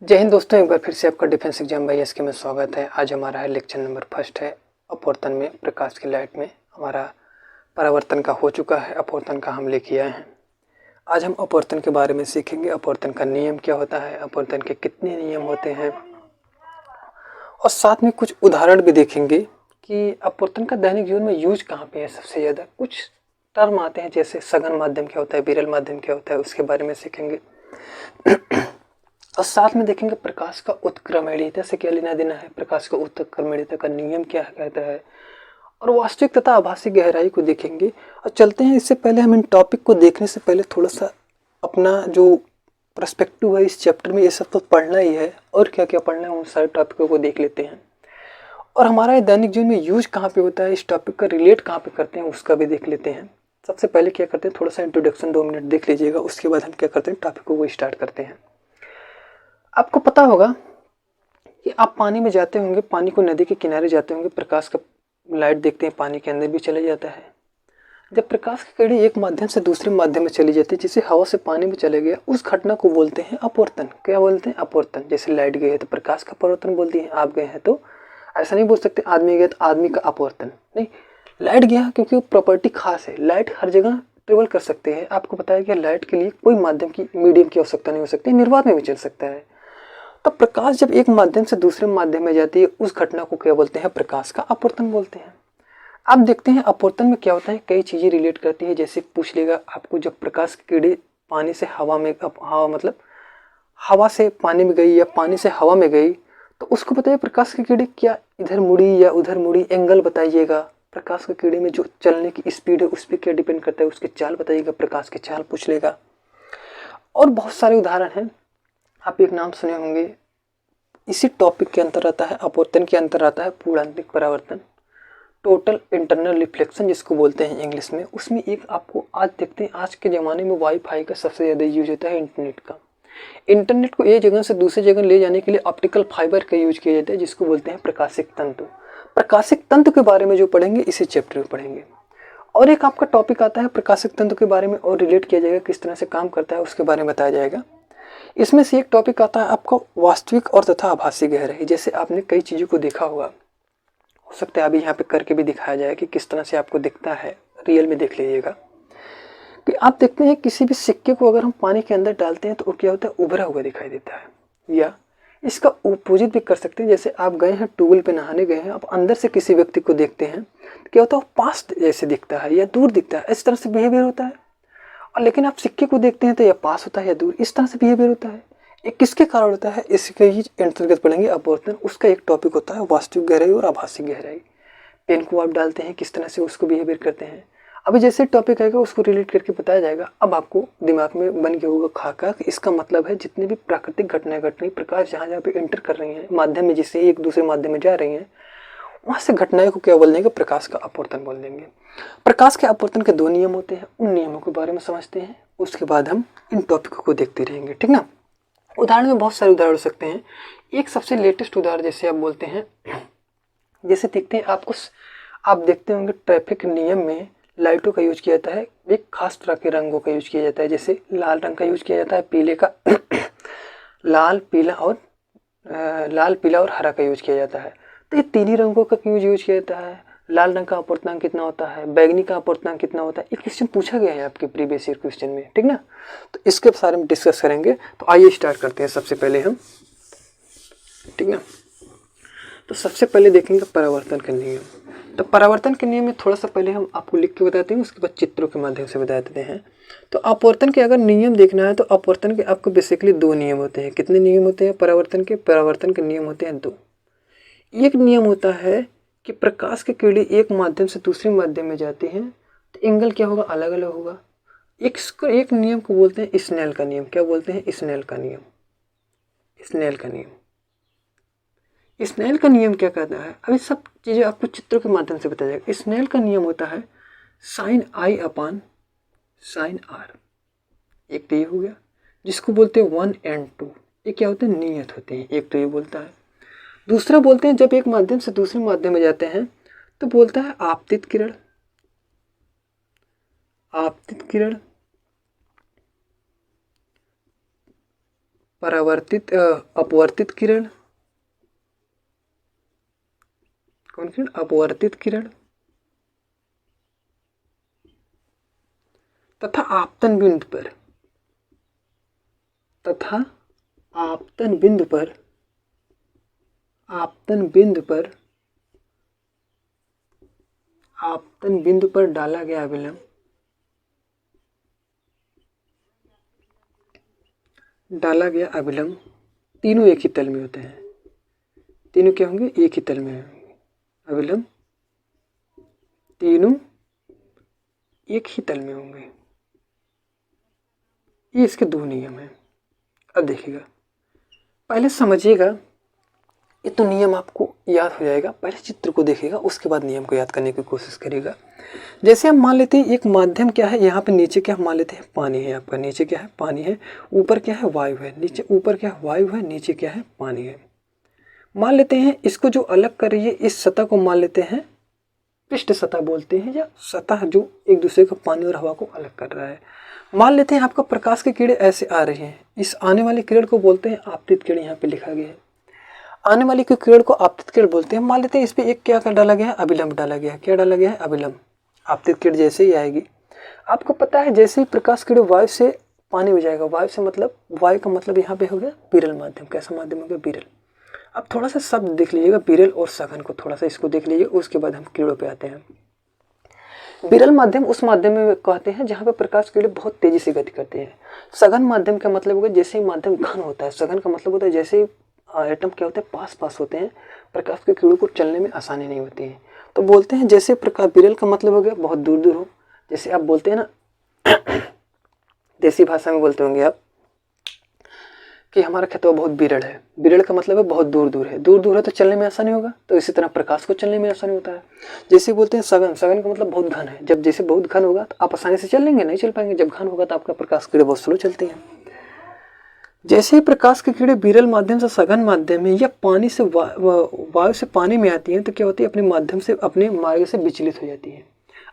जय हिंद दोस्तों, एक बार फिर से आपका डिफेंस एग्जाम बाई एसके में स्वागत है। आज हमारा है लेक्चर नंबर फर्स्ट है अपवर्तन में प्रकाश की लाइट में हमारा परावर्तन का हो चुका है, अपवर्तन का हम लेके आए हैं। आज हम अपवर्तन के बारे में सीखेंगे, अपवर्तन का नियम क्या होता है, अपवर्तन के कितने नियम होते हैं और साथ में कुछ उदाहरण भी देखेंगे कि अपवर्तन का दैनिक जीवन में यूज कहाँ पे है सबसे ज़्यादा। कुछ टर्म आते हैं जैसे सघन माध्यम क्या होता है, विरल माध्यम क्या होता है, उसके बारे में सीखेंगे और साथ में देखेंगे प्रकाश का उत्क्रमणीयता से क्या लेना देना है, प्रकाश का उत्क्रमणीयता का नियम क्या कहता है और वास्तविक तथा आभासी गहराई को देखेंगे। और चलते हैं, इससे पहले हम इन टॉपिक को देखने से पहले थोड़ा सा अपना जो पर्सपेक्टिव है इस चैप्टर में, ये सब तो पढ़ना ही है और क्या क्या पढ़ना है उन सारे टॉपिकों को देख लेते हैं। और हमारा दैनिक जीवन में यूज कहाँ पे होता है, इस टॉपिक का रिलेट कहाँ पे करते हैं उसका भी देख लेते हैं। सबसे पहले क्या करते हैं, थोड़ा सा इंट्रोडक्शन 2 मिनट देख लीजिएगा, उसके बाद हम क्या करते हैं टॉपिकों को स्टार्ट करते हैं। आपको पता होगा कि आप पानी में जाते होंगे, पानी को नदी के किनारे जाते होंगे, प्रकाश का लाइट देखते हैं, पानी के अंदर भी चले जाता है। जब प्रकाश की किरण एक माध्यम से दूसरे माध्यम में चली जाती है, जैसे हवा से पानी में चले गया, उस घटना को बोलते हैं अपवर्तन। क्या बोलते हैं? अपवर्तन। जैसे लाइट गई है तो प्रकाश का अपवर्तन बोल दिए, आप गए हैं तो ऐसा नहीं बोल सकते आदमी गया तो आदमी का अपवर्तन नहीं। लाइट गया क्योंकि वो प्रॉपर्टी खास है, लाइट हर जगह ट्रेवल कर सकते हैं। आपको बताया कि लाइट के लिए कोई माध्यम की मीडियम की आवश्यकता नहीं हो सकती, निर्वात में भी चल सकता है। तब प्रकाश जब एक माध्यम से दूसरे माध्यम में जाती है, उस घटना को क्या बोलते हैं? प्रकाश का अपवर्तन बोलते हैं। आप देखते हैं अपवर्तन में क्या होता है, कई चीजें रिलेट करती है। जैसे पूछ लेगा आपको, जब प्रकाश की किरणें पानी से हवा में, हवा मतलब हवा से पानी में गई या पानी से हवा में गई, तो उसको बताइए प्रकाश की किरणें क्या इधर मुड़ी या उधर मुड़ी, एंगल बताइएगा। प्रकाश की किरणें में जो चलने की स्पीड है उस पर क्या डिपेंड करता है, उसकी चाल बताइएगा, प्रकाश की चाल पूछ लेगा। और बहुत सारे उदाहरण हैं, आप एक नाम सुने होंगे, इसी टॉपिक के अंतर आता है, अपवर्तन के अंतर आता है पूर्णांतिक परावर्तन, टोटल इंटरनल रिफ्लेक्शन जिसको बोलते हैं इंग्लिश में। उसमें एक आपको आज देखते हैं, आज के ज़माने में वाईफाई का सबसे ज़्यादा यूज होता है, इंटरनेट का। इंटरनेट को एक जगह से दूसरी जगह ले जाने के लिए ऑप्टिकल फाइबर का यूज किया जाता है, जिसको बोलते हैं प्रकाशिक तंतु। प्रकाशिक तंतु के बारे में जो पढ़ेंगे इसी चैप्टर में पढ़ेंगे। और एक आपका टॉपिक आता है प्रकाशिक तंतु के बारे में, और रिलेट किया जाएगा किस तरह से काम करता है उसके बारे में बताया जाएगा। इसमें से एक टॉपिक आता है आपका वास्तविक और तथा आभासी गहराई। जैसे आपने कई चीज़ों को देखा होगा, हो सकता है अभी यहाँ पे करके भी दिखाया जाए कि किस तरह से आपको दिखता है, रियल में देख लीजिएगा। कि आप देखते हैं किसी भी सिक्के को अगर हम पानी के अंदर डालते हैं तो वो क्या होता है, उभरा हुआ दिखाई देता है। या इसका अपोजिट भी कर सकते हैं, जैसे आप गए हैं ट्यूबवेल पे नहाने गए हैं, आप अंदर से किसी व्यक्ति को देखते हैं तो क्या होता है, वो पास जैसे दिखता है या दूर दिखता है, इस तरह से बिहेवियर होता है। और लेकिन आप सिक्के को देखते हैं तो या पास होता है या दूर, इस तरह से बिहेवियर होता है। ये किसके कारण होता है, इसके ही अंतर्गत पढ़ेंगे अपवर्तन। उसका एक टॉपिक होता है वास्तविक गहराई और आभासी गहराई। पेन को आप डालते हैं, किस तरह से उसको बिहेवियर करते हैं। अभी जैसे टॉपिक आएगा उसको रिलेट करके बताया जाएगा। अब आपको दिमाग में बन गया होगा खाका कि इसका मतलब है जितने भी प्राकृतिक घटनाएं घट रही, प्रकाश जहाँ जहाँ पे एंटर कर रही हैं माध्यम में, जिससे एक दूसरे माध्यम में जा रही हैं, वहाँ से घटनाएं को क्या बोल देंगे, प्रकाश का अपवर्तन बोल देंगे। प्रकाश के अपवर्तन के 2 नियम होते हैं, उन नियमों के बारे में समझते हैं, उसके बाद हम इन टॉपिकों को देखते रहेंगे, ठीक ना। उदाहरण में बहुत सारे उदाहरण हो सकते हैं। एक सबसे लेटेस्ट उदाहरण जैसे आप बोलते हैं, जैसे देखते हैं आपको, आप देखते होंगे ट्रैफिक नियम में लाइटों का यूज किया जाता है, एक खास तरह के रंगों का यूज किया जाता है। जैसे लाल रंग का यूज किया जाता है, पीले का लाल पीला और हरा का यूज किया जाता है। तो ये 3 ही रंगों का क्यों यूज किया जाता है? लाल रंग का अपवर्तनांक कितना होता है, बैगनी का अपवर्तनांक कितना होता है, ये क्वेश्चन पूछा गया है आपके प्रीवियस ईयर क्वेश्चन में, ठीक ना। तो इसके बारे में डिस्कस करेंगे। तो आइए स्टार्ट करते हैं सबसे पहले हम, ठीक ना। तो सबसे पहले देखेंगे परावर्तन के नियम। तो परावर्तन के नियम में थोड़ा सा पहले हम आपको लिख के बताते हैं, उसके बाद चित्रों के माध्यम से बता देते हैं। तो अपवर्तन के अगर नियम देखना है तो अपवर्तन के आपको बेसिकली 2 नियम होते हैं। कितने नियम होते हैं परावर्तन के? परावर्तन के नियम होते हैं 2। एक नियम होता है कि प्रकाश की किरणें एक माध्यम से दूसरे माध्यम में जाती हैं तो एंगल क्या होगा, अलग अलग होगा। एक नियम को बोलते हैं स्नेल का नियम। क्या बोलते हैं? स्नेल का नियम। स्नेल का नियम, स्नेल का नियम क्या कहता है, अभी सब चीज़ें आपको चित्रों के माध्यम से बताया जाएगा। स्नेल का नियम होता है sine I upon sine R. एक तो ये हो गया, जिसको बोलते हैं 1 और 2। ये क्या होते हैं, नियत होते हैं। एक तो ये बोलता है। दूसरा बोलते हैं जब एक माध्यम से दूसरे माध्यम में जाते हैं तो बोलता है आपतित किरण। आपतित किरण परावर्तित अपवर्तित किरण, कौन किरण? अपवर्तित किरण तथा आपतन बिंदु पर, तथा आपतन बिंदु पर, आपतन बिंदु पर, आपतन बिंदु पर डाला गया अभिलंब, डाला गया अभिलंब तीनों एक ही तल में होते हैं। तीनों क्या होंगे? एक ही तल में होंगे। अभिलंब तीनों एक ही तल में होंगे। ये इसके दो नियम हैं। अब देखिएगा, पहले समझिएगा, ये तो नियम आपको याद हो जाएगा। पहले चित्र को देखिएगा, उसके बाद नियम को याद करने की कोशिश करिएगा। जैसे हम मान लेते हैं एक माध्यम क्या है, यहाँ पे नीचे क्या मान लेते हैं? पानी है। आपका नीचे क्या है? पानी है। ऊपर क्या है? वायु है। नीचे ऊपर क्या है? वायु है। नीचे क्या है? पानी है। मान लेते हैं इसको जो अलग कर रही है, इस सतह को मान लेते हैं पृष्ठ सतह बोलते हैं, या सतह जो एक दूसरे को पानी और हवा को अलग कर रहा है। मान लेते हैं आपका प्रकाश की किरणें ऐसे आ रही हैं, इस आने वाली किरण को बोलते हैं आपतित किरण। यहाँ पे लिखा गया है आने वाली किरण को आपतित किरण बोलते हैं। मान लेते हैं इस पे एक क्या डाला गया है? अभिलंब डाला गया है। क्या डाला गया है? अभिलंब। आपतित किरण जैसे ही आएगी, आपको पता है जैसे ही प्रकाश किरण वायु से पानी हो जाएगा, वायु से मतलब, वायु का मतलब यहाँ पे हो गया विरल माध्यम। कैसा माध्यम हो गया? विरल। अब थोड़ा सा शब्द देख लीजिएगा, विरल और सघन को, थोड़ा सा इसको देख लीजिए, उसके बाद हम किरणों पे आते हैं। विरल माध्यम उस माध्यम में कहते हैं जहाँ पे प्रकाश किरण बहुत तेजी से गति करते हैं। सघन माध्यम का मतलब होगा जैसे ही माध्यम घन होता है। सघन का मतलब होता है जैसे ही एटम क्या होते हैं? पास पास होते हैं, प्रकाश के किरणों को चलने में आसानी नहीं होती है, तो बोलते हैं जैसे प्रकाश। विरल का मतलब हो गया बहुत दूर दूर हो। जैसे आप बोलते हैं ना देसी भाषा में बोलते होंगे आप कि हमारा खेतवा बहुत विरल है। विरल का मतलब है बहुत दूर दूर है। दूर दूर है तो चलने में आसानी होगा, तो इसी तरह प्रकाश को चलने में आसानी होता है। जैसे बोलते हैं सघन, सघन का मतलब बहुत घन है। जब जैसे बहुत घन होगा तो आप आसानी से चल लेंगे? नहीं चल पाएंगे। जब घन होगा तो आपका प्रकाश किरणें बहुत स्लो चलती हैं। जैसे ही प्रकाश की किरणें विरल माध्यम से सघन माध्यम में या पानी से वायु से पानी में आती हैं, तो क्या होती है? अपने माध्यम से, अपने मार्ग से विचलित हो जाती है।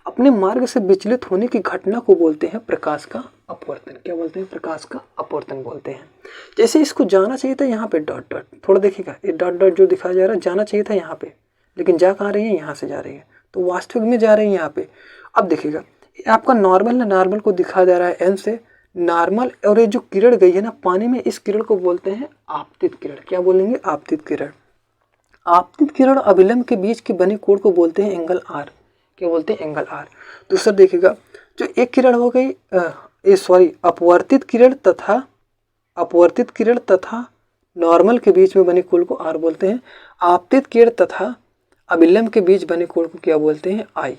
अपने मार्ग से विचलित होने की घटना को बोलते हैं प्रकाश का अपवर्तन। क्या बोलते हैं? प्रकाश का अपवर्तन बोलते हैं। जैसे इसको जाना चाहिए था यहाँ पे डॉट डॉट, थोड़ा देखिएगा, ये डॉट डॉट जो दिखाया जा रहा है, जाना चाहिए था यहाँ पे, लेकिन जा कहाँ रही है? यहाँ से जा रही है, तो वास्तविक में जा रही है यहाँ पे। अब देखिएगा, आपका नॉर्मल है, नॉर्मल को दिखाया जा रहा है एन से, नॉर्मल, और ये जो किरण गई है ना पानी में, इस किरण को बोलते हैं आपतित किरण। क्या बोलेंगे? आपतित किरण। आपतित किरण अभिलंब के बीच के बने कोण को बोलते हैं एंगल आर। क्या बोलते हैं? Angle R. दूसरा देखिएगा, जो एक किरण हो गई अपवर्तित किरण तथा नॉर्मल के बीच में बने कोण को आर बोलते हैं। आपतित किरण तथा अभिलंब के बीच बने कोण को क्या बोलते हैं? आई।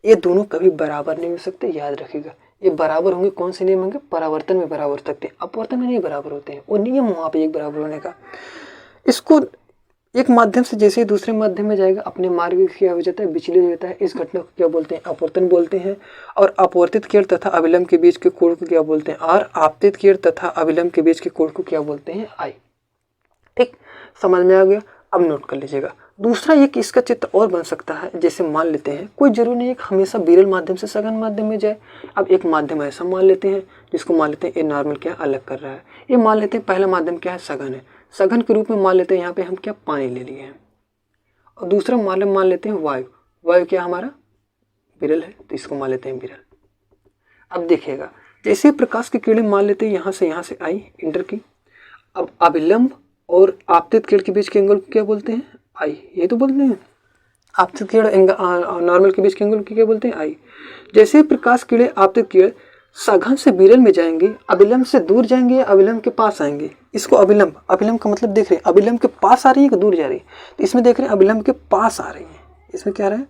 ये दोनों कभी बराबर नहीं हो सकते, याद रखिएगा। ये बराबर होंगे, कौन से नियम होंगे? परावर्तन में बराबर सकते हैं, अपवर्तन में नहीं बराबर होते हैं। वो नियम वहाँ पे एक बराबर होने का। इसको एक माध्यम से जैसे ही दूसरे माध्यम में जाएगा, अपने मार्ग क्या हो जाता है? विचलित हो जाता है। इस घटना को क्या बोलते हैं? अपवर्तन बोलते हैं। और अपवर्तित किरण तथा अभिलंब के बीच के कोण को क्या बोलते हैं? आर। आपतित किरण तथा अभिलंब के बीच के कोण को क्या बोलते हैं? आई। ठीक, समझ में आ गया? अब नोट कर लीजिएगा। दूसरा एक इसका चित्र और बन सकता है। जैसे मान लेते हैं, कोई जरूरी नहीं है कि हमेशा विरल माध्यम से सघन माध्यम में जाए। अब एक माध्यम ऐसा मान लेते हैं जिसको मान लेते हैं ये नॉर्मल क्या अलग कर रहा है। ये मान लेते हैं पहला माध्यम क्या है? सघन है। सघन के रूप में मान लेते हैं यहाँ पे हम क्या? पानी ले लिए हैं। और दूसरा माध्यम मान लेते हैं वायु। वायु क्या हमारा? विरल है, तो इसको मान लेते हैं विरल। अब देखिएगा, जैसे प्रकाश की किरणें मान लेते हैं यहाँ से आई, इंटर की। अब अभिलंब और आपतित किरण के बीच के एंगल को क्या बोलते हैं? आई। ये तो बोलते हैं आपतित किरण नॉर्मल के बीच के एंगल को क्या बोलते हैं? आई। जैसे प्रकाश किरणें आपतित किरण सघन से विरल में जाएंगे, अभिलंब से दूर जाएंगे या अभिलंब के पास आएंगे। इसको अभिलंब का मतलब देख रहे हैं, अभिलंब के पास आ रही है कि दूर जा रही है? तो इसमें देख रहे हैं अभिलंब के पास आ रही है। इसमें क्या रहा है?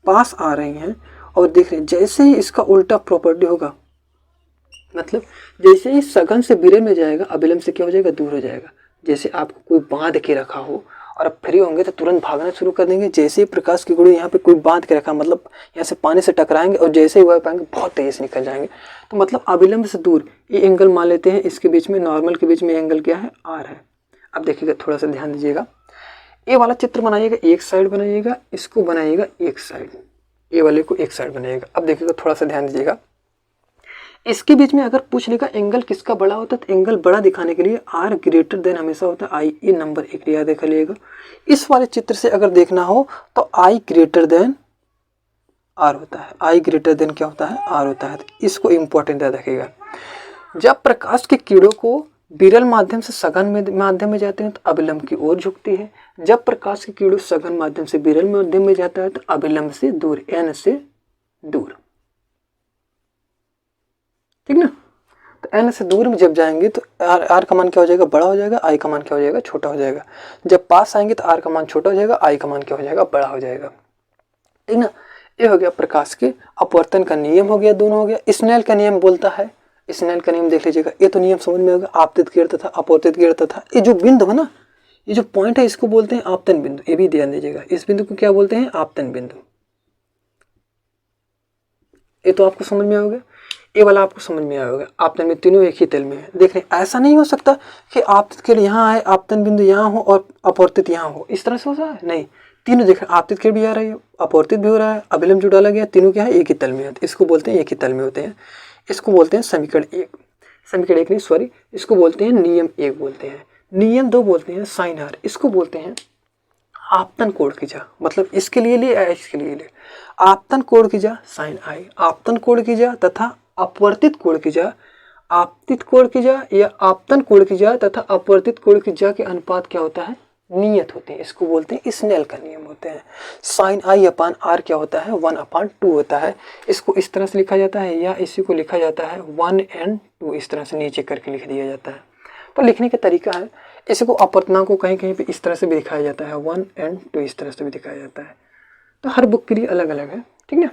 पास आ रही हैं। और देख रहे हैं जैसे ही इसका उल्टा प्रॉपर्टी होगा, मतलब जैसे ही सघन से विरल में जाएगा, अभिलंब से क्या हो जाएगा? दूर हो जाएगा। जैसे आपको कोई बांध के रखा हो और आप फ्री होंगे तो तुरंत भागना शुरू कर देंगे। जैसे ही प्रकाश की गुड़ी यहाँ पे कोई बांध के रखा, मतलब यहाँ से पानी से टकराएंगे और जैसे ही वह पाएंगे बहुत तेजी से निकल जाएंगे। तो मतलब अभिलंब से दूर, ये एंगल मान लेते हैं। इसके बीच में, नॉर्मल के बीच में एंगल क्या है? आर है। अब देखिएगा, थोड़ा सा ध्यान दीजिएगा। ये वाला चित्र बनाइएगा, एक साइड बनाइएगा, इसको बनाइएगा एक साइड, ये वाले को एक साइड बनाइएगा। अब देखिएगा, थोड़ा सा ध्यान दीजिएगा। इसके बीच में अगर पूछ लेगा एंगल किसका बड़ा होता है, तो एंगल बड़ा दिखाने के लिए आर ग्रेटर देन हमेशा होता है आई। ये नंबर 1 याद रख लिएगा। इस वाले चित्र से अगर देखना हो तो आई ग्रेटर देन आर होता है। आई ग्रेटर देन क्या होता है, आर होता है। तो इसको इंपॉर्टेंट याद रखिएगा। जब प्रकाश की किरणों को विरल माध्यम से सघन माध्यम में जाते हैं तो अभिलंब की ओर झुकती है। जब प्रकाश की किरणों सघन माध्यम से विरल माध्यम में जाता है तो अभिलंब से दूर, एन से दूर, ठीक ना। तो एन से दूर में जब जाएंगे तो आर का मान क्या हो जाएगा, बड़ा हो जाएगा, आई का मान क्या हो जाएगा, छोटा हो जाएगा। जब पास आएंगे तो आर का मान छोटा हो जाएगा, आई का मान क्या हो जाएगा, बड़ा हो जाएगा, ठीक ना। ये हो गया प्रकाश के अपवर्तन का नियम हो गया, दोनों हो गया। स्नेल का नियम बोलता है, स्नेल का नियम देख लीजिएगा। ये तो नियम समझ में होगा, आपतित किरण तथा अपवर्तित किरण तथा ये जो बिंदु है ना, ये जो पॉइंट है इसको बोलते हैं आपतन बिंदु। ये भी ध्यान दीजिएगा, इस बिंदु को क्या बोलते हैं, आपतन बिंदु। ये तो आपको समझ में आएगा, ये वाला आपको समझ में आएगा। आपतन में तीनों एक ही तल में है। देख रहे, ऐसा नहीं हो सकता कि आपतित किरण यहाँ आए, आपतन बिंदु यहाँ हो और अपवर्तित यहाँ हो, इस तरह से हो सकता है नहीं। तीनों देख रहे, आपतित किरण भी आ रही है, अपवर्तित भी हो रहा है, अभिलंब जो डाला गया, तीनों क्या है, एक ही तल में होते हैं। इसको बोलते हैं एक ही तल में होते हैं। इसको बोलते हैं समीकरण 1, समीकरण 1 नहीं सॉरी, इसको बोलते हैं नियम 1 बोलते हैं। नियम 2 बोलते हैं साइन आर, इसको बोलते हैं आपतन कोण की जा, मतलब इसके लिए ले या इसके लिए ले। आपतन कोण की जा साइन आई, आपतन कोण की जा तथा अपवर्तित कोण की जा, आपतित कोण की जा या आपतन कोण की जा तथा अपवर्तित कोण की जा के अनुपात क्या होता है, नियत होते हैं। इसको बोलते हैं स्नेल का नियम होते हैं। साइन आई अपान आर क्या होता है, 1/2 होता है। इसको इस तरह से लिखा जाता है या इसी को लिखा जाता है 1/2, इस तरह से नीचे करके लिख दिया जाता है। तो लिखने का तरीका है, इसी को अपवर्तनांक को कहीं कहीं पे इस तरह से भी दिखाया जाता है, 1/2 इस तरह से भी दिखाया जाता है। तो हर बुक के लिए अलग अलग है, ठीक है।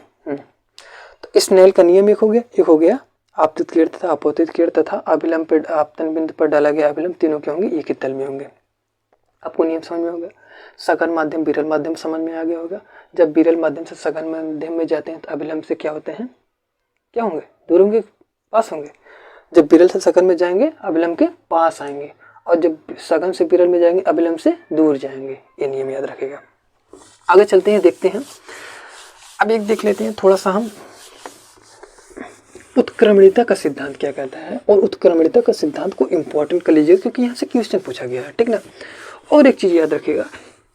तो स्नेल का नियम एक हो गया आपतित किरण तथा अपवर्तित किरण तथा अभिलंब पर आपतन बिंदु पर डाला गया अभिलंब, तीनों के होंगे एक ही तल में होंगे। आपको नियम समझ में होगा। सघन माध्यम विरल माध्यम समझ में आ गया होगा। जब विरल माध्यम से सघन माध्यम में जाते हैं तो अभिलंब से क्या होते हैं, क्या होंगे, दूर होंगे, पास होंगे। जब विरल से सघन में जाएंगे अभिलंब के पास आएंगे, और जब सघन से विरल में जाएंगे अभिलंब से दूर जाएंगे। ये नियम याद रखेगा। आगे चलते हैं, देखते हैं। अब एक देख लेते हैं थोड़ा सा हम, उत्क्रमणिता का सिद्धांत क्या कहता है। और उत्क्रमणिता का सिद्धांत को इंपॉर्टेंट कर लीजिए क्योंकि यहाँ से क्वेश्चन पूछा गया है, ठीक ना। और एक चीज याद रखिएगा,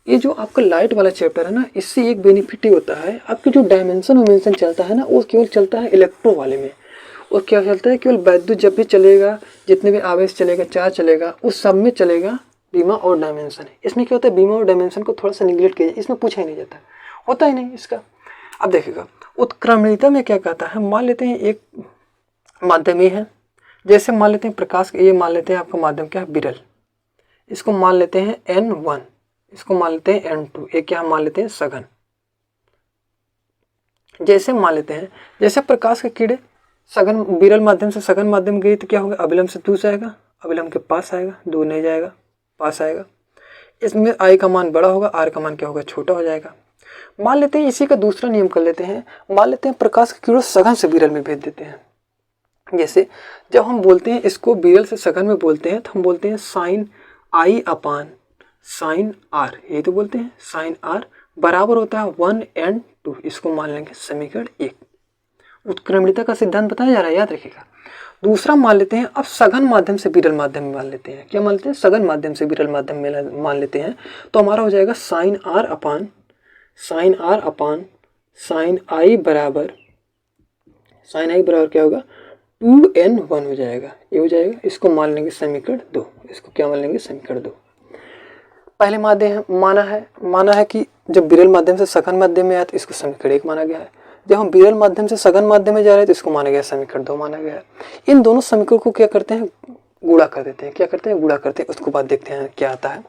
ये जो आपका लाइट वाला चैप्टर है ना, इससे एक बेनिफिट ही होता है, आपके जो डायमेंशन चलता है ना, वो केवल चलता है इलेक्ट्रो वाले में। और क्या चलता है, केवल वैद्युत जब भी चलेगा, जितने भी आवेश चलेगा, चार्ज चलेगा, उस सब में चलेगा बीमा और डायमेंशन। इसमें क्या होता है, बीमा और डायमेंशन को थोड़ा सा निगलेक्ट किया जाए, इसमें पूछा ही नहीं जाता, होता ही नहीं इसका। अब देखिएगा उत्क्रमणिता में क्या कहता है, मान लेते हैं एक माध्यम ये है, जैसे मान लेते हैं प्रकाश, ये मान लेते हैं आपका माध्यम क्या है, विरल, इसको मान लेते हैं N1, इसको मान लेते हैं N2, एक क्या मान लेते हैं सघन। जैसे मान लेते हैं, जैसे प्रकाश की किरणें सघन विरल माध्यम से सघन माध्यम गई तो क्या होगा, अभिलंब से दूर जाएगा, अभिलंब के पास आएगा, दूर नहीं जाएगा, पास आएगा। इसमें आई का मान बड़ा होगा, आर का मान क्या होगा, छोटा हो जाएगा। मान लेते हैं इसी का दूसरा नियम कर लेते हैं, मान लेते हैं प्रकाश की किरणें सघन से विरल में भेज देते हैं। जैसे जब हम बोलते हैं इसको विरल से सघन में बोलते हैं तो हम बोलते हैं sine I upon sine R, यही तो बोलते हैं, साइन आर बराबर होता है 1/2। इसको मान लेंगे समीकरण 1। उत्क्रमणिता का सिद्धांत बताया जा रहा है, याद रखिएगा। दूसरा मान लेते हैं अब सघन माध्यम से विरल माध्यम में मान लेते हैं, क्या मान लेते हैं, सघन माध्यम से विरल माध्यम में मान लेते हैं। तो हमारा हो जाएगा साइन आर अपान साइन आई बराबर क्या होगा, 2n1 हो जाएगा, ये हो जाएगा। इसको मान लेंगे समीकरण 2, इसको क्या मान लेंगे, समीकरण 2। पहले माना है कि जब विरल माध्यम से सघन माध्यम में आया तो इसको समीकरण 1 माना गया है। जब हम विरल माध्यम से सघन माध्यम में जा रहे हैं तो इसको माना गया समीकरण 2 माना गया है। इन दोनों समीकरण को क्या करते हैं, गुणा कर देते हैं। क्या करते हैं, गुणा करते हैं। उसके बाद देखते हैं क्या आता है।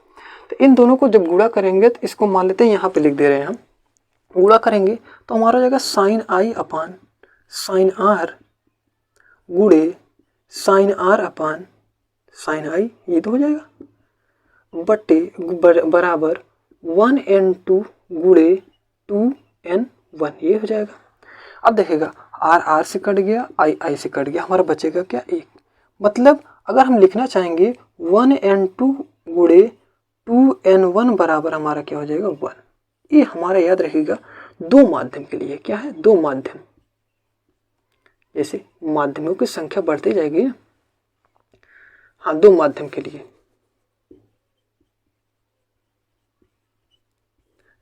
तो इन दोनों को जब गुणा करेंगे तो इसको मान लेते हैं, यहाँ पे लिख दे रहे हैं हम, गुणा करेंगे तो हमारा हो जाएगा sine I upon sine R गुणे sine R upon sine I, ये तो हो जाएगा, बट्टे बराबर 1n2 गुणे 2n1, ये हो जाएगा। अब देखिएगा आर आर से कट गया, आई आई से कट गया, हमारा बचेगा क्या, 1। मतलब अगर हम लिखना चाहेंगे 1n2 गुणे 2n1 बराबर हमारा क्या हो जाएगा, 1। ये हमारा याद रखिएगा दो माध्यम के लिए, क्या है, दो माध्यम, जैसे माध्यमों की संख्या बढ़ती जाएगी। हाँ, 2 माध्यम के लिए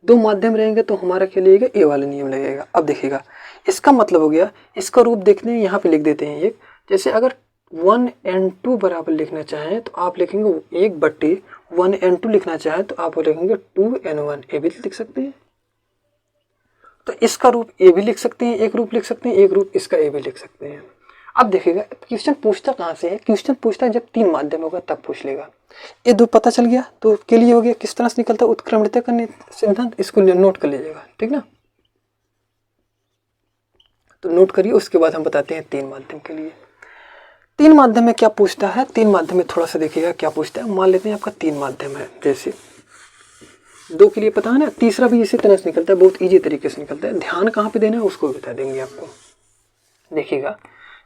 2 माध्यम रहेंगे तो हमारा क्या लगेगा, ए वाला नियम लगेगा। अब देखिएगा, इसका मतलब हो गया, इसका रूप देखते हैं, यहाँ पे लिख देते हैं एक। जैसे अगर 1n2 बराबर लिखना चाहें तो आप लिखेंगे 1/1n2 लिखना चाहें तो आप लिखेंगे 2n1, ए भी लिख सकते हैं। तो इसका रूप ए भी लिख सकते हैं, एक रूप लिख सकते हैं, एक रूप इसका ए भी लिख सकते हैं। अब देखिएगा क्वेश्चन पूछता कहाँ से है, क्वेश्चन पूछता है जब 3 माध्यम होगा तब पूछ लेगा। ये 2 पता चल गया तो के लिए हो गया, किस तरह से निकलता है उत्क्रमणिका का सिद्धांत, इसको नोट कर लीजिएगा, ठीक ना। तो नोट करिए, उसके बाद हम बताते हैं 3 माध्यम के लिए। 3 माध्यम में क्या पूछता है, 3 माध्यम में थोड़ा सा देखिएगा क्या पूछता है। मान लेते हैं आपका 3 माध्यम है, जैसे 2 के लिए पता है ना, तीसरा भी इसी तरह से निकलता है, बहुत ईजी तरीके से निकलता है। ध्यान कहाँ पे देना है उसको बता देंगे आपको। देखिएगा,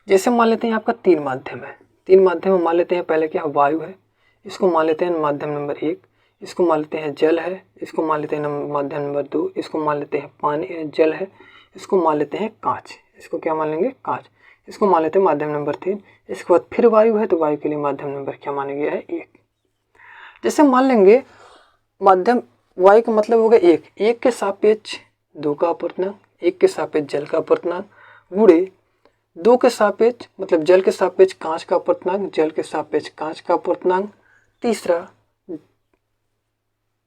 जैसे मान लेते हैं आपका 3 माध्यम है, 3 माध्यम में मान लेते हैं पहले क्या वायु है, इसको मान लेते हैं माध्यम नंबर 1, इसको मान लेते हैं जल है, इसको मान लेते हैं माध्यम नंबर 2, इसको मान लेते हैं पानी जल है, इसको मान लेते हैं कांच, इसको क्या मान लेंगे कांच, इसको मान लेते हैं माध्यम नंबर 3, इसके बाद फिर वायु है तो वायु के लिए माध्यम नंबर क्या माना गया है 1। जैसे मान लेंगे माध्यम वायु का मतलब होगा 1 के सापेक्ष 2 का अपवर्तनांक, 1 के सापेक्ष जल का अपवर्तनांक, गुणे 2 के सापेक्ष मतलब जल के सापेक्ष कांच का अपवर्तनांक, जल के सापेक्ष कांच का अपवर्तनांक, तीसरा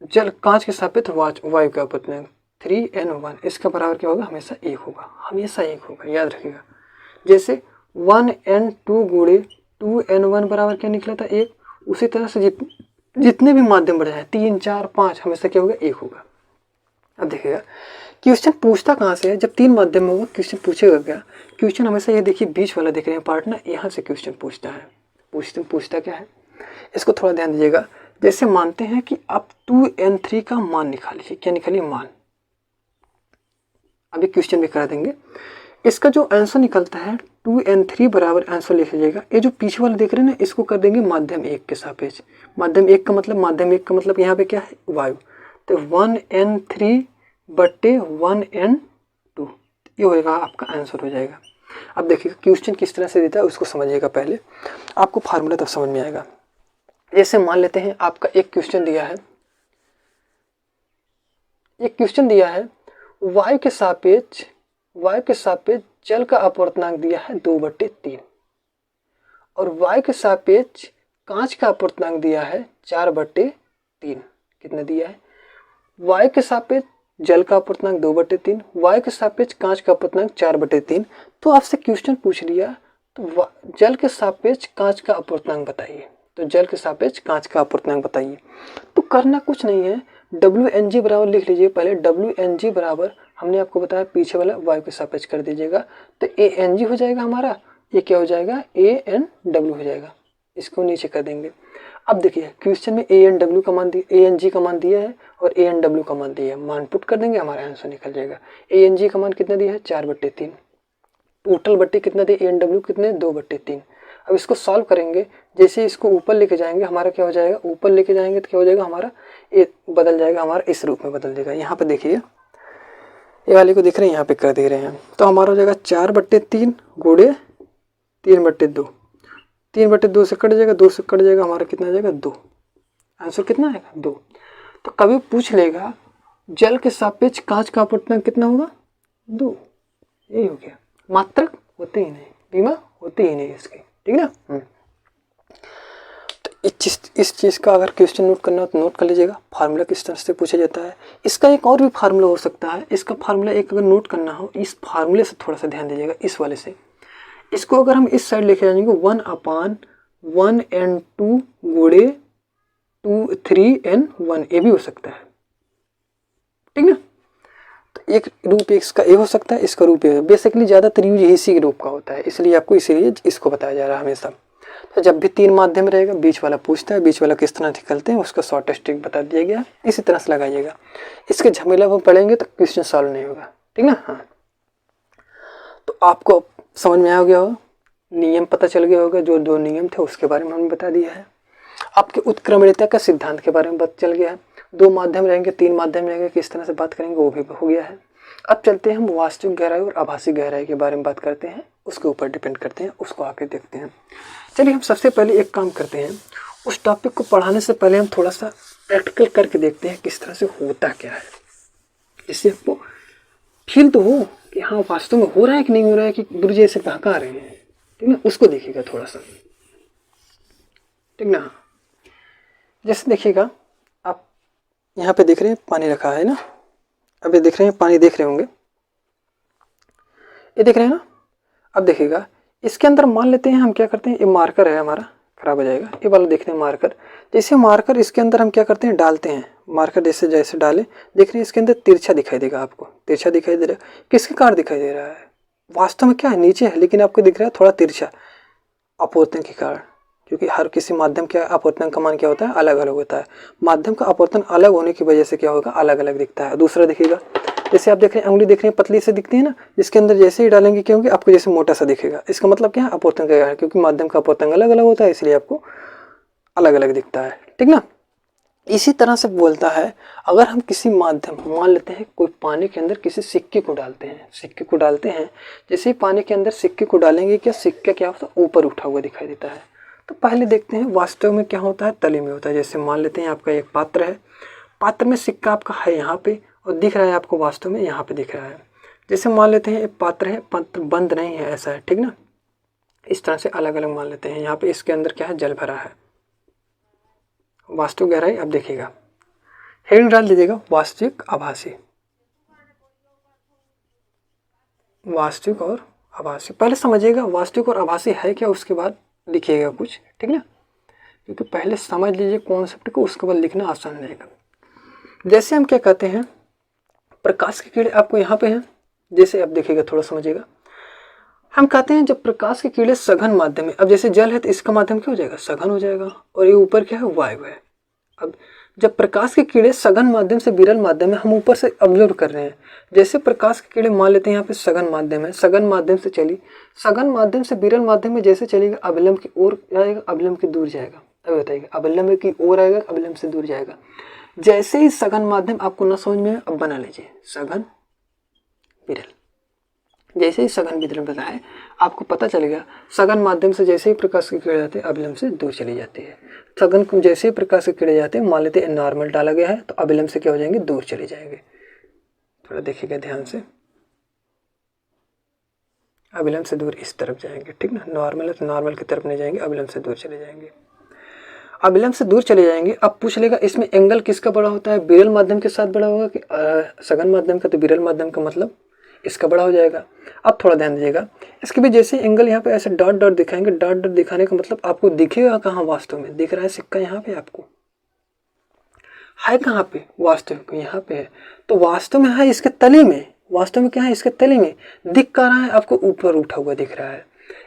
जल कांच के सापेक्ष वायु का अपवर्तनांक 3n1, इसका बराबर क्या होगा, हमेशा 1 होगा, हमेशा 1 होगा, याद रखिएगा। जैसे 1n2 गुणे 2n1 बराबर क्या निकला था 1, उसी तरह से जितने भी माध्यम बढ़ जाए 3, 4, 5 हमेशा क्या होगा 1 होगा। अब देखिएगा क्वेश्चन पूछता कहाँ से है, जब 3 माध्यम में होगा क्वेश्चन पूछेगा क्या, क्वेश्चन हमेशा ये देखिए बीच वाला देख रहे हैं पार्ट ना, यहाँ से क्वेश्चन पूछता है। पूछता क्या है, इसको थोड़ा ध्यान दीजिएगा। जैसे मानते हैं कि आप 2n3 का मान निकालिए, क्या निकालिए मान, अभी क्वेश्चन भी करा देंगे। इसका जो आंसर निकलता है 2n3 बराबर आंसर लिख लीजिएगा। ये जो पीछे वाला देख रहे हैं ना, इसको कर देंगे माध्यम 1 के सापेक्ष। माध्यम 1 का मतलब यहाँ पे क्या है वायु, तो 1n3 बट्टे 1n2, ये होएगा आपका आंसर हो जाएगा। अब देखिएगा क्वेश्चन किस तरह से देता है उसको समझिएगा, पहले आपको फार्मूला तब समझ में आएगा। जैसे मान लेते हैं आपका एक क्वेश्चन दिया है, वायु के सापेक्ष जल का अपवर्तनांक दिया है 2/3 और वायु के सापेक्ष कांच का अपवर्तनांक दिया है 4/3। कितना दिया है, वायु के सापेक्ष जल का अपवर्तनांक 2/3, वायु के सापेक्ष कांच का अपवर्तनांक 4/3। तो आपसे क्वेश्चन पूछ लिया तो जल के सापेक्ष कांच का अपवर्तनांक बताइए, तो जल के सापेक्ष कांच का अपवर्तनांक बताइए। तो करना कुछ नहीं है, WNG बराबर लिख लीजिए पहले। WNG बराबर हमने आपको बताया पीछे वाला वायु के सापेक्ष कर दीजिएगा, तो ANG हो जाएगा हमारा, ये क्या हो जाएगा ANW हो जाएगा, इसको नीचे कर देंगे। अब देखिए क्वेश्चन में ANG का मान दिया है और ANW का मान दिया है, मान पुट कर देंगे हमारा आंसर निकल जाएगा। ANG का मान कितना दिया है 4/3, टोटल बट्टे कितना दिया ANW कितने 2/3। अब इसको सॉल्व करेंगे, जैसे इसको ऊपर लेके जाएंगे हमारा क्या हो जाएगा, ऊपर लेके जाएंगे तो क्या हो जाएगा हमारा, ये बदल जाएगा हमारा, इस रूप में बदल देगा। यहाँ पे देखिए ये वाले को देख रहे हैं, यहाँ पे कर दे रहे हैं, तो हमारा हो जाएगा 4/3 गुणे 3/2, 3/2 से कट जाएगा, 2 से कट जाएगा, हमारा कितना आ जाएगा 2। आंसर कितना आएगा 2। तो कभी पूछ लेगा जल के सापेक्ष कांच का अपवर्तनांक कितना होगा 2, यही हो गया। मात्रक होते ही नहीं, बीमा होते ही नहीं इसके, ठीक ना। तो इस चीज़ का अगर क्वेश्चन नोट करना हो तो नोट कर लीजिएगा, फार्मूला किस तरह से पूछा जाता है। इसका एक और भी फार्मूला हो सकता है, इसका फार्मूला एक अगर नोट करना हो, इस फार्मूले से थोड़ा सा ध्यान दीजिएगा, इस वाले से। इसको अगर हम इस साइड लेके जाएंगे 1/1n2 गुणे 3n1, ये भी हो सकता है, ठीक ना। तो एक रूप इसका ए हो सकता है, इसका रूप ए, बेसिकली ज़्यादातर यूज इसी रूप का होता है, इसलिए आपको इसीलिए इसको बताया जा रहा है हमेशा। तो जब भी 3 माध्यम रहेगा, बीच वाला पूछता है, बीच वाला किस तरह निकलते हैं उसका शॉर्टेस्ट ट्रिक बता दिया गया, इसी तरह से लगाइएगा। इसके झमेला वो पढ़ेंगे तो क्वेश्चन सॉल्व नहीं होगा, ठीक ना। हाँ, तो आपको समझ में आ गया होगा, नियम पता चल गया होगा, जो 2 नियम थे उसके बारे में हमने बता दिया है। आपके उत्क्रमणिका का सिद्धांत के बारे में पता चल गया है, 2 माध्यम रहेंगे 3 माध्यम रहेंगे, किस तरह से बात करेंगे वो भी हो गया है। अब चलते हैं हम वास्तविक गहराई और आभासी गहराई के बारे में बात करते हैं उसके ऊपर डिपेंड करते हैं, उसको आके देखते हैं। चलिए हम सबसे पहले एक काम करते हैं, उस टॉपिक को पढ़ाने से पहले हम थोड़ा सा प्रैक्टिकल करके देखते हैं किस तरह से होता क्या है, जिससे आपको फील तो हो कि हाँ वास्तव में हो रहा है कि नहीं हो रहा है, कि गुरुजी ऐसे कहाँ रहे हैं, ठीक ना, उसको देखिएगा थोड़ा सा, ठीक ना। जैसे देखिएगा आप यहाँ पे देख रहे हैं पानी रखा है ना, अभी देख रहे हैं पानी, देख रहे होंगे, ये देख रहे हैं ना। अब देखिएगा इसके अंदर मान लेते हैं हम क्या करते हैं, ये मार्कर है हमारा, खराब हो जाएगा, ये वाला देखते हैं मार्कर। जैसे मार्कर इसके अंदर हम क्या करते हैं, डालते हैं मार्कर, जैसे जैसे डालें देख रहे हैं इसके अंदर तिरछा दिखाई देगा, आपको तिरछा दिखाई दे रहा है, किसके कारण दिखाई दे रहा है, वास्तव में क्या है नीचे है, लेकिन आपको दिख रहा है थोड़ा तिरछा, अपवर्तन के कारण, क्योंकि हर किसी माध्यम का अपवर्तन का मान क्या होता है, अलग अलग होता है। माध्यम का अपवर्तन अलग होने की वजह से क्या होगा, अलग अलग दिखता है। दूसरा देखिएगा जैसे आप देख रहे हैं उंगली देख रहे हैं पतली से दिखती है ना, जिसके अंदर जैसे ही डालेंगे क्या होगा, आपको जैसे मोटा सा दिखेगा, इसका मतलब क्या है, अपवर्तन का कारण, क्योंकि माध्यम का अपवर्तन अलग अलग होता है, इसलिए आपको अलग अलग दिखता है, ठीक ना। इसी तरह से बोलता है, अगर हम किसी माध्यम, मान लेते हैं कोई पानी के अंदर किसी सिक्के को डालते हैं, सिक्के को डालते हैं, जैसे ही पानी के अंदर सिक्के को डालेंगे क्या सिक्का क्या होता है, ऊपर उठा हुआ दिखाई देता है। तो पहले देखते हैं वास्तव में क्या होता है, तले में होता है। जैसे मान लेते हैं आपका एक पात्र है, पात्र में सिक्का आपका है यहाँ पे, और दिख रहा है आपको वास्तव में यहाँ पे दिख रहा है। जैसे मान लेते हैं एक पात्र है, पात्र बंद नहीं है, ऐसा है, ठीक ना। इस तरह से अलग अलग मान लेते हैं। यहाँ पे इसके अंदर क्या है, जल भरा है, वास्तविक गहराई। अब देखिएगा हेडिंग डाल दीजिएगा, वास्तविक आभासी, वास्तविक और आभासी। पहले समझिएगा वास्तविक और आभासी है क्या, उसके बाद लिखिएगा कुछ, ठीक ना, क्योंकि पहले समझ लीजिए कॉन्सेप्ट को, उसके बाद लिखना आसान रहेगा। जैसे हम क्या कहते हैं, प्रकाश की किरणें आपको यहाँ पे हैं, जैसे अब देखिएगा थोड़ा समझिएगा, हम कहते हैं जब प्रकाश की किरणें सघन माध्यम में, अब जैसे जल है तो इसका माध्यम क्या हो जाएगा, सघन हो जाएगा, और ये ऊपर क्या है, वायु है। अब जब प्रकाश की किरणें सघन माध्यम से विरल माध्यम में हम ऊपर से ऑब्जर्व कर रहे हैं, जैसे प्रकाश की किरणें मान लेते हैं यहाँ पे सघन माध्यम है, सघन माध्यम से चली, सघन माध्यम से विरल माध्यम में जैसे चलेगा अविलंब की ओर जाएगा, अविलंब की दूर जाएगा। अब बताइएगा अविलंब की ओर आएगा, अविलंब से दूर जाएगा। जैसे ही सघन माध्यम आपको न समझ में, अब बना लीजिए सघन विरल, जैसे ही सघन विरल बताए आपको पता चलेगा, सघन माध्यम से जैसे ही प्रकाश की किरणें जाती है अविलंब से दूर चली जाती है। सघन को जैसे ही प्रकाश की किरणें जाते हैं, मान लेते हैं नॉर्मल डाला गया है, तो अविलंब से क्या हो जाएंगे, दूर चले जाएंगे। थोड़ा देखिएगा ध्यान से, अविलंब से दूर इस तरफ जाएंगे, ठीक ना। नॉर्मल है तो नॉर्मल की तरफ नहीं जाएंगे, अविलंब से दूर चले जाएंगे, अविलंब से दूर चले जाएंगे। अब पूछ लेगा इसमें एंगल किसका बड़ा होता है, विरल माध्यम के साथ बड़ा होगा कि सघन माध्यम का, तो विरल माध्यम का मतलब इसका बड़ा हो जाएगा। अब थोड़ा ध्यान दीजिएगा, इसके भी जैसे एंगल यहाँ पे ऐसे डॉट डॉट दिखाएंगे, डॉट डॉट दिखाने का मतलब आपको दिखेगा कहाँ, वास्तव में दिख रहा है सिक्का यहाँ पे, आपको है कहाँ पे, वास्तव में यहाँ पे है, तो वास्तव में है इसके तले में, वास्तव में क्या है, इसके तले में दिख कर रहा है आपको, ऊपर उठा हुआ दिख रहा है।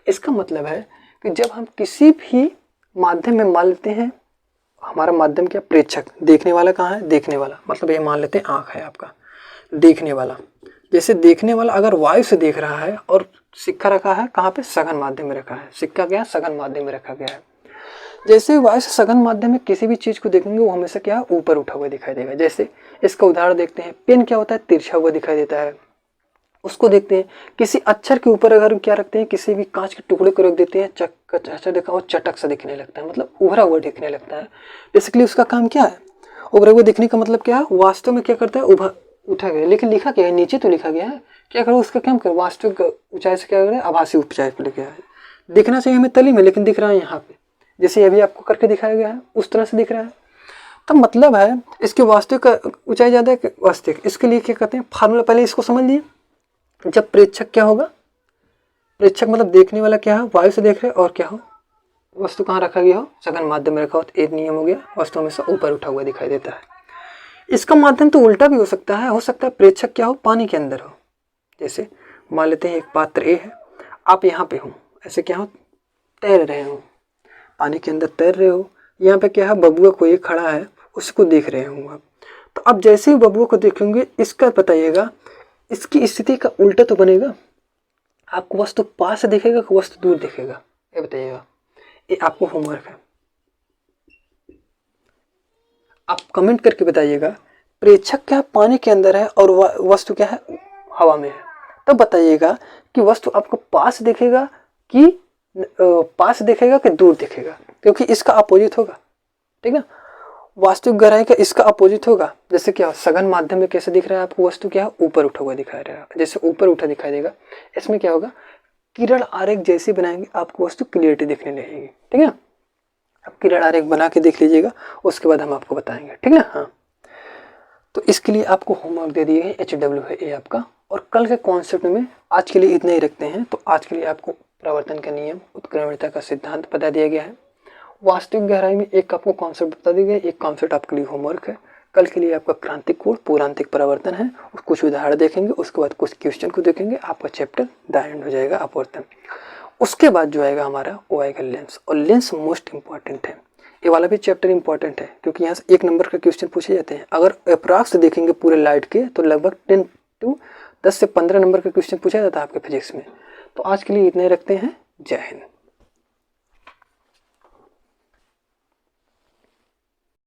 इसका मतलब है कि जब हम किसी भी माध्यम में मान लेते हैं, हमारा माध्यम क्या, प्रेक्षक, देखने वाला कहाँ है, देखने वाला मतलब ये मान लेते हैं आँख है आपका, देखने वाला। जैसे देखने वाला अगर वायु से देख रहा है और सिक्का रखा है कहाँ पे, सघन माध्यम में रखा है, सिक्का क्या सघन माध्यम में रखा गया है। जैसे वायु से सघन माध्यम में किसी भी चीज को देखेंगे वो हमेशा क्या, ऊपर उठा हुआ दिखाई देगा। जैसे इसका उदाहरण देखते हैं, पेन क्या होता है, तिरछा हुआ दिखाई देता है, उसको देखते हैं। किसी अक्षर के ऊपर अगर क्या रखते हैं, किसी भी कांच के टुकड़े को रख देते हैं, अच्छा देखा वो चटक सा दिखने लगता है, मतलब उभरा हुआ दिखने लगता है। बेसिकली उसका काम क्या है, उभरा हुआ दिखने का मतलब क्या है, वास्तव में क्या करता है, उठा गया, लेकिन लिखा क्या है, नीचे तो लिखा गया है, क्या करो उसका क्या कर, वास्तविक ऊंचाई से क्या करें, आभासी ऊंचाई पर लेके आए। दिखना चाहिए हमें तली में, लेकिन दिख रहा है यहाँ पे, जैसे अभी आपको करके दिखाया गया है उस तरह से दिख रहा है। तो मतलब है इसकी वास्तविक ऊंचाई ज़्यादा है, वास्तविक। इसके लिए क्या कहते हैं, फार्मूला पहले इसको समझ लिए। जब प्रेक्षक क्या होगा, प्रेक्षक मतलब देखने वाला क्या है, वायु से देख रहे, और क्या हो, वस्तु कहाँ रखा गया हो, सघन माध्यम में रखा हो, तो एक नियम हो गया, वस्तु हमेशा ऊपर उठा हुआ दिखाई देता है। इसका माध्यम तो उल्टा भी हो सकता है प्रेक्षक क्या हो, पानी के अंदर हो। जैसे मान लेते हैं एक पात्र ए है, आप यहाँ पे हो, ऐसे क्या हो, तैर रहे हो, पानी के अंदर तैर रहे हो, यहाँ पे क्या है, बबुआ कोई खड़ा है, उसको देख रहे हो आप। तो अब जैसे ही बबुआ को देखेंगे, इसका बताइएगा इसकी स्थिति का उल्टा तो बनेगा, आपको वस्तु पास दिखेगा कि वस्तु दूर दिखेगा, ये बताइएगा। ये आपको होमवर्क है, आप कमेंट करके बताइएगा। प्रेक्षक क्या है, पानी के अंदर है, और वस्तु क्या है, हवा में है। तब बताइएगा कि वस्तु आपको पास दिखेगा कि दूर दिखेगा, क्योंकि इसका अपोजिट होगा, ठीक ना। वास्तविक गहराई का इसका अपोजिट होगा। जैसे क्या सघन माध्यम में कैसे दिख रहा है आपको वस्तु, क्या ऊपर उठा हुआ दिखाई देगा, जैसे ऊपर उठा दिखाई देगा। इसमें क्या होगा, किरण आरेख जैसे बनाएंगे आपको वस्तु क्लियरिटी दिखने लगेगी, ठीक है। अब किरण आरेख बना के देख लीजिएगा, उसके बाद हम आपको बताएंगे, ठीक ना। हाँ, तो इसके लिए आपको होमवर्क दे दिए हैं, HW है ये आपका। और कल के कॉन्सेप्ट में आज के लिए इतना ही रखते हैं। तो आज के लिए आपको परावर्तन का नियम, उत्क्रमणीयता का सिद्धांत बता दिया गया है। वास्तविक गहराई में एक आपको कॉन्सेप्ट बता दिया गया, एक कॉन्सेप्ट आपके लिए होमवर्क है। कल के लिए आपका क्रांतिक कोण, पूर्वांतिक परावर्तन है, कुछ उदाहरण देखेंगे, उसके बाद कुछ क्वेश्चन को देखेंगे, आपका चैप्टर द एंड हो जाएगा अपवर्तन। उसके बाद जो आएगा हमारा वो आएगा लेंस, और लेंस मोस्ट इंपॉर्टेंट है। ये वाला भी चैप्टर इंपॉर्टेंट है, क्योंकि यहाँ से 1 नंबर का क्वेश्चन पूछे जाते हैं। अगर अप्रॉक्स देखेंगे पूरे लाइट के तो लगभग 10 से 15 नंबर का क्वेश्चन पूछा जाता है आपके फिजिक्स में। तो आज के लिए इतने रखते हैं। जय हिंद।